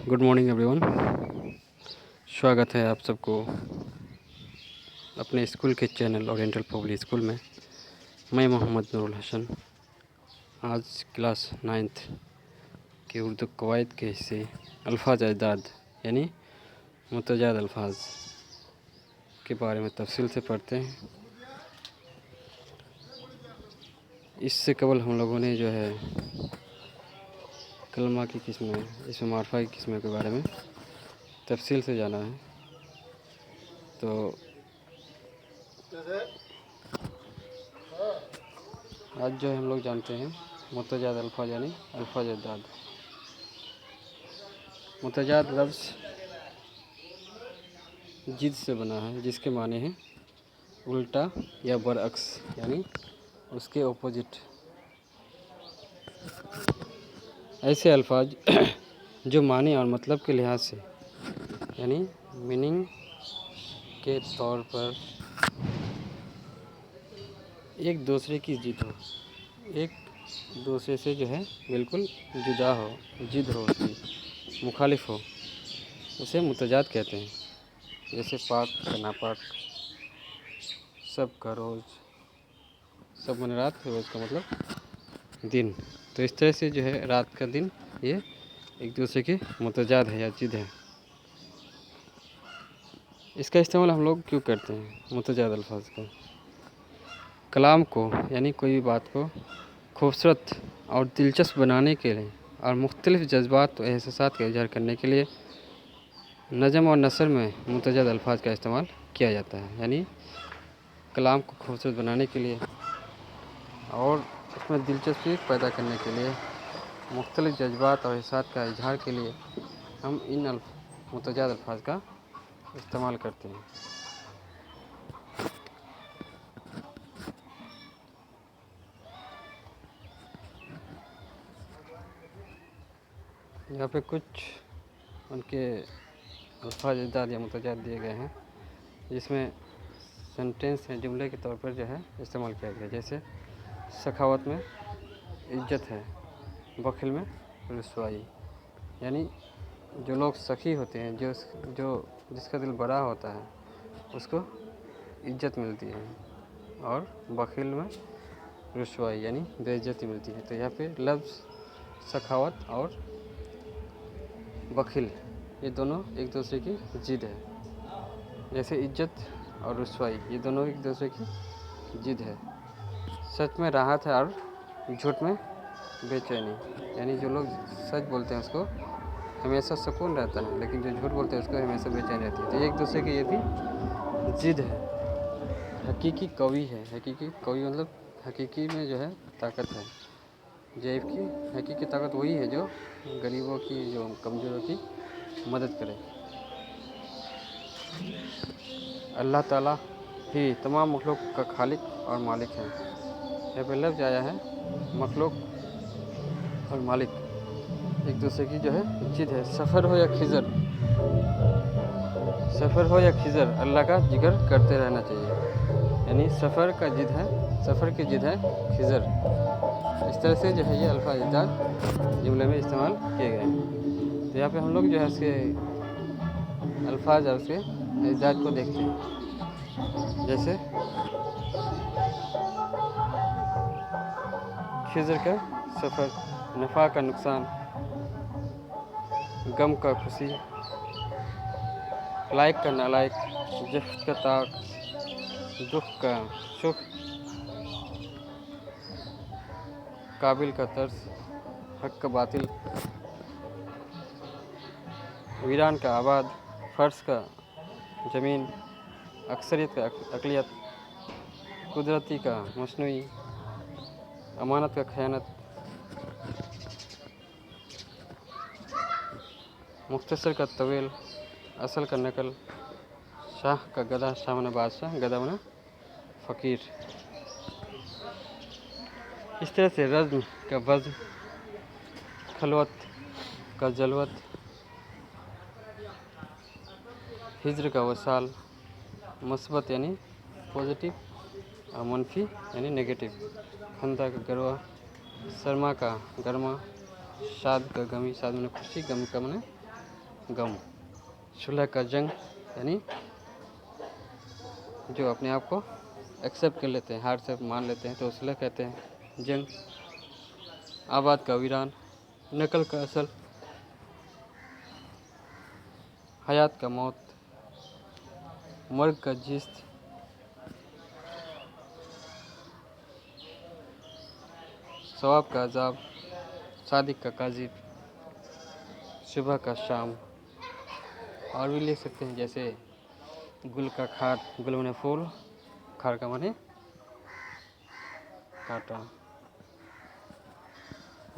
Good morning everyone. स्वागत है आप सबको अपने स्कूल के चैनल ओरिएंटल पब्लिक स्कूल में। मैं मोहम्मद नूरुल हसन आज क्लास 9th के उर्दू कवायद के हिस्से अल्फाज अजदाद यानी मुतजाद अल्फाज के बारे में तफसील से पढ़ते हैं। इससे कबल हम लोगों ने जो है कलमा की किस्में, इसमें मारफा की किस्में के बारे में तफसील से जाना है। तो आज जो हम लोग जानते हैं मुतजाद अल्फाज यानी अल्फाज अजदाद। मुतजाद लफ्ज़ जिद से बना है, जिसके माने हैं उल्टा या बरअक्स यानी उसके ऑपोजिट। ऐसे अल्फाज जो माने और मतलब के लिहाज से यानी मीनिंग के तौर पर एक दूसरे की जिद हो, एक दूसरे से जो है बिल्कुल जुदा हो, जिद हो, उसकी मुखालिफ हो, उसे मुतजाद कहते हैं। जैसे पाक का नापाक, सब का रोज़, सब माने रात, रोज़ का मतलब दिन। तो इस तरह से जो है रात का दिन ये एक दूसरे के मुतजाद है या जिद है। इसका इस्तेमाल हम लोग क्यों करते हैं मुतजाद अल्फाज का? कलाम को यानी कोई भी बात को खूबसूरत और दिलचस्प बनाने के लिए और मुख्तलिफ़ जज्बात और एहसासात का इज़हार करने के लिए नज़म और नसर में मुतजाद अल्फाज का इस्तेमाल किया जाता है। यानी कलाम को खूबसूरत बनाने के लिए और उसमें दिलचस्पी पैदा करने के लिए, मुख्तलिफ़ जज्बात और एहसासात का इज़हार के लिए हम इन मुतजाद अल्फाज का इस्तेमाल करते हैं। यहाँ पे कुछ उनके अल्फाज अजदाद या मुतजाद दिए गए हैं, जिसमें सेंटेंस है, जुमले के तौर पर जो है इस्तेमाल किया गया। जैसे सखावत में इज्जत है, बखिल में रुसवाई। यानी जो लोग सखी होते हैं, जिसका दिल बड़ा होता है, उसको इज्जत मिलती है, और बखिल में रुसवाई यानी बेइज्जती मिलती है। तो यहाँ पे लफ्ज़ सखावत और बखिल ये दोनों एक दूसरे की जिद है। जैसे इज्जत और रुसवाई ये दोनों एक दूसरे की जिद है। सच में राहत है और झूठ में बेचैनी। यानी जो लोग सच बोलते हैं उसको हमेशा सुकून रहता है, लेकिन जो झूठ बोलते हैं उसको हमेशा बेचैनी रहती है। तो एक दूसरे की ये भी जिद है। हकीकी कवि है, हकीकी कवि मतलब हकीकी में जो है ताकत है। जैब की हकीकी ताकत वही है जो गरीबों की, जो कमज़ोरों की मदद करे। अल्लाह ताला ही तमाम मखलूक का खालिक और मालिक है। यहाँ पे लफ्ज़ आया है मखलूक और मालिक, एक दूसरे की जो है जिद है। सफ़र हो या खिज़र, सफ़र हो या खिज़र, अल्लाह का जिक्र करते रहना चाहिए। यानी सफ़र का जिद है, सफ़र की जिद है खिज़र। इस तरह से जो है ये अल्फाज अजदाद जुमले में इस्तेमाल किए गए हैं। तो यहाँ पे हम लोग जो है इसके अल्फाज और उसके अजदाद को देखते हैं। जैसे खिज़र का सफ़र, नफ़ा का नुकसान, गम का खुशी, लायक का नालायक, जफ्त का ताक, दुख का सुख, काबिल का तर्स, हक का बातिल, वीरान का आबाद, फ़र्श का ज़मीन, अक्सरियत का अक़लियत, कुदरती का मसनूई, अमानत का खयानत, मुख्तसर का तवील, असल का नकल, शाह का गधा, शाह मना बादशाह, गधा मना फ़कीर। इस तरह से रज़्म का वज़्न, खलवत का जलवत, हिज्र का वसाल, मुस्बत यानी पॉजिटिव और मनफी यानी नेगेटिव, खंदा का गरवा, सरमा का गरमा, शाद का गमी, शाद मने खुशी, गम का मने गम। सुलह का जंग यानी जो अपने आप को एक्सेप्ट कर लेते हैं, हार से मान लेते हैं, तो सुलह कहते हैं। जंग, आबाद का वीरान, नकल का असल, हयात का मौत, मर्ग का जिस्त, सवाब का अजाब, सादिक का काजिब, सुबह का शाम। और भी लिख सकते हैं जैसे गुल का खार, गुल माने फूल, खार का माने कांटा।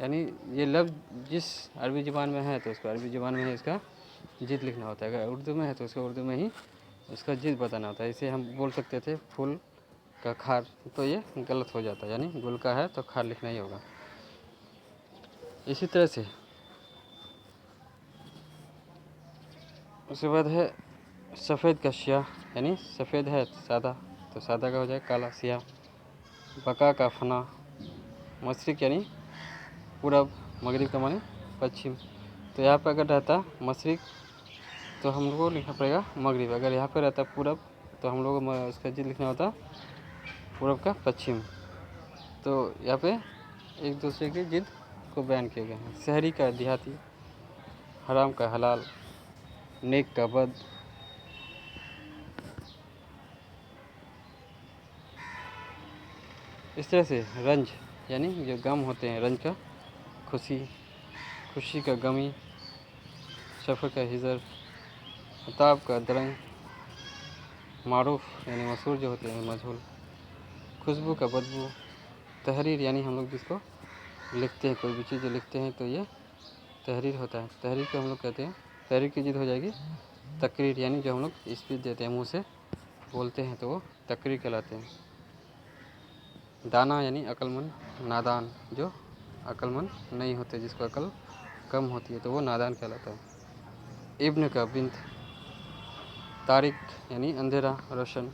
यानी ये लफ्ज़ जिस अरबी ज़ुबान में है तो उसको अरबी ज़ुबान में ही इसका जिद लिखना होता है, अगर उर्दू में है तो उसको उर्दू में ही उसका जिद बताना होता है। इसे हम बोल सकते थे फूल का खार, तो ये गलत हो जाता है, यानी गुल का है तो खार लिखना ही होगा। इसी तरह से उसके बाद है सफ़ेद का स्याह, यानी सफ़ेद है सादा तो सादा का हो जाएगा काला स्याह। बका का फना, मशरिक यानी पूरब, मगरिब का माने पश्चिम। तो यहाँ पर अगर रहता मशरिक तो हम लोग को लिखना पड़ेगा मगरिब, अगर यहाँ पर रहता पूरब तो हम लोग को उसका जिद लिखना होता पूरब का पश्चिम। तो यहाँ पे एक दूसरे की जिद को बयान किए गए हैं। शहरी का देहाती, हराम का हलाल, नेक का बद। इस तरह से रंज यानी जो गम होते हैं, रंज का खुशी, खुशी का गमी, सफ़र का हिजर, अताब का दरंग, मारूफ यानी मशहूर जो होते हैं मजहूल, खुशबू का बदबू, तहरीर यानी हम लोग जिसको लिखते हैं, कोई भी चीज़ जो लिखते हैं तो ये तहरीर होता है। तहरीर को हम लोग कहते हैं, तहरीर की जिद हो जाएगी तकरीर, यानी जो हम लोग स्पीच देते हैं, मुँह से बोलते हैं तो वो तकरीर कहलाते हैं। दाना यानी अक्लमंद, नादान जो अक्लमंद नहीं होते, जिसको अकल कम होती है तो वो नादान कहलाता है। इब्न का बिंत, तारिक यानी अंधेरा, रोशन।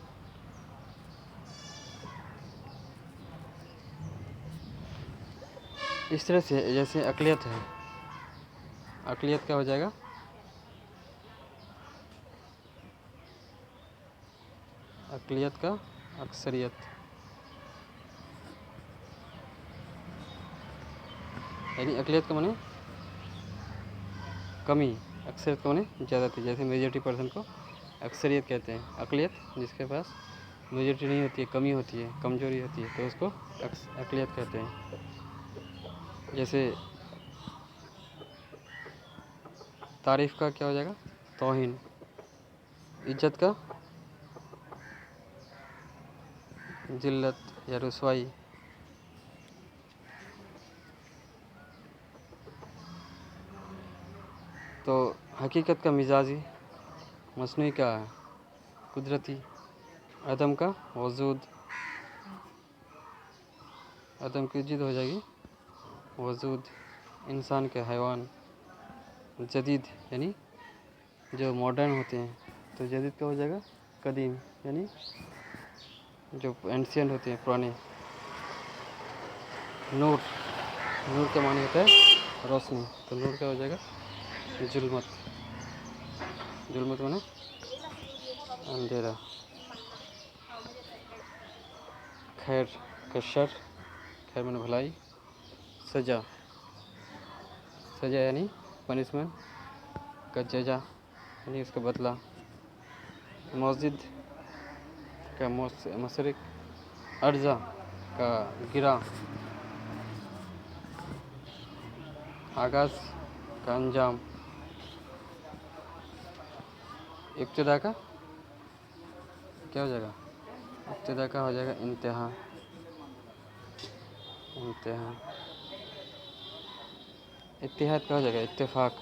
इस तरह से जैसे अकलियत है, अकलियत क्या हो जाएगा, अकलियत का अक्सरियत, यानी अकलियत का माने कमी, अक्सरियत का माने ज़्यादातर। जैसे मेजॉरिटी पर्सन को अक्सरियत कहते हैं, अकलियत जिसके पास मेजॉरिटी नहीं होती है, कमी होती है, कमजोरी होती है तो उसको अकलियत कहते हैं। जैसे तारीफ़ का क्या हो जाएगा, तौहीन। इज्जत का जिल्लत या रुसवाई। तो हकीकत का मिजाजी, मसनूई का कुदरती, अदम का वजूद, अदम की जिद हो जाएगी वजूद, इंसान के हैवान, जदीद यानी जो मॉडर्न होते हैं तो जदीद का हो जाएगा कदीम, यानी जो एंशियंट होते हैं पुराने। नूर, नूर का माने होता है रोशनी, तो नूर का हो जाएगा जुल्मत, जुल्मत माने अंधेरा। खैर का शर, खैर माने भलाई, सजा, सजा यानी पनिशमेंट का जजा यानी उसका बदला। मस्जिद का मशरिक, अर्जा का गिरा, आगाज़ का अंजाम, इब्तिदा का क्या हो जाएगा, इब्तिदा का हो जाएगा इंतहा, इंतहा। इत्तिहाद का हो जाएगा इत्तेफाक।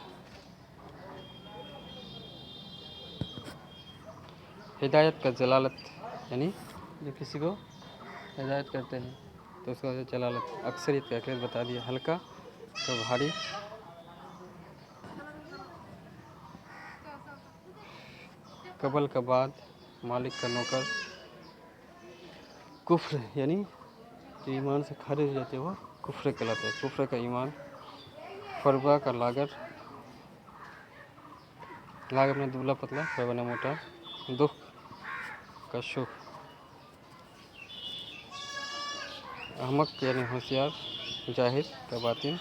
हिदायत का जलालत, यानी जो किसी को हिदायत करते हैं तो उसका हो जाएगा जलालत। अक्सरियत का अक्सरियत बता दिया। हल्का तो भारी, कबल का बाद, मालिक का नौकर, कुफ्र यानी जो ईमान से खारिज हो जाते हैं वो कुफ्र कहलाते हैं, कुफ्र का ईमान। फरवा का लागत, लाग अपना दुबला पतला बना मोटा, दुख का सुख, अहमक यानी होशियार, जाहिर का बातिन।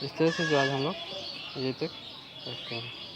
इस तरह से जो आज हम लोग ये तक रखते हैं।